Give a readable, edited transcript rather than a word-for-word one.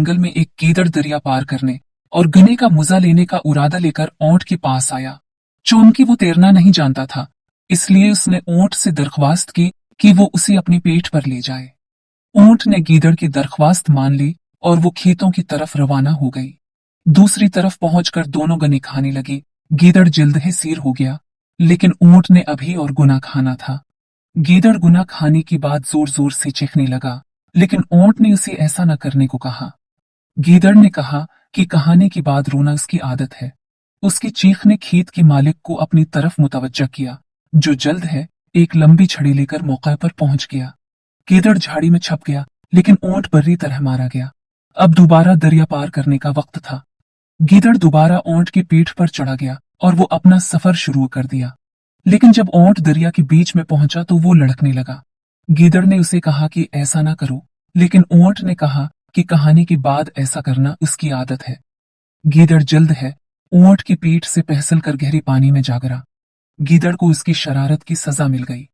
जंगल में एक गीदड़ दरिया पार करने और गन्ने का मजा लेने का इरादा लेकर ऊंट के पास आया। चूंकि वो तैरना नहीं जानता था, इसलिए उसने ऊंट से दरख्वास्त की कि वो उसे अपनी पीठ पर ले जाए। ऊंट ने गीदड़ की दरख्वास्त मान ली और वो खेतों की तरफ रवाना हो गई। दूसरी तरफ पहुंचकर दोनों गन्ने खाने लगी। गीदड़ जल्द ही सिर हो गया, लेकिन ऊंट ने अभी और गुना खाना था। गीदड़ गुना खाने की बात जोर जोर से चीखने लगा, लेकिन ऊंट ने उसे ऐसा न करने को कहा। गीदड़ ने कहा कि कहानी के बाद रोना उसकी आदत है। उसकी चीख ने खेत के मालिक को अपनी तरफ मुतवज्जा किया, जो जल्द है एक लंबी छड़ी लेकर मौके पर पहुंच गया। गीदड़ झाड़ी में छप गया, लेकिन ऊंट बुरी तरह मारा गया। अब दोबारा दरिया पार करने का वक्त था। गीदड़ दोबारा ऊंट की पीठ पर चढ़ा गया और वो अपना सफर शुरू कर दिया। लेकिन जब ऊंट दरिया के बीच में पहुंचा तो वो लड़खने लगा। गीदड़ ने उसे कहा कि ऐसा ना करो, लेकिन ऊंट ने कहा कि कहानी के बाद ऐसा करना उसकी आदत है। गीदड़ जल्द है ऊंट की पीठ से फिसल कर गहरी पानी में जा गिरा। गीदड़ को उसकी शरारत की सजा मिल गई।